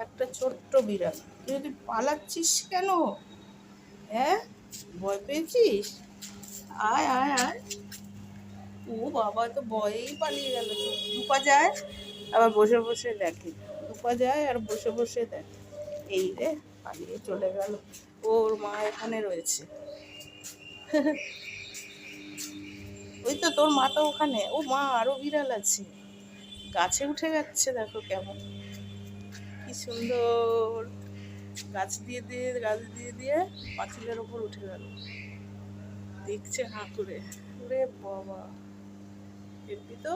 একটা ছোট্ট বিড়াল, তুই পালাচ্ছিস কেন? হ্যাঁ, ভয় পেয়েছিস? আয় আয় আয়। ও বাবা, তো ভয়েই পালিয়ে গেল। তো দুপা যায়, আবার বসে বসে দেখে। দুপা যায় আর বসে বসে দেখে। এই রে, পালিয়ে চলে গেল। ওর মা এখানে রয়েছে। ওই তো তোর মা তো ওখানে। ও মা, আরো বিড়াল আছে। গাছে উঠে যাচ্ছে, দেখো কেমন কি সুন্দর। গাছ দিয়ে দিয়ে পাঁচিলের ওপর উঠে গেল, দেখছে হাঁ করে। ওরে বাবা, দেখবি তো।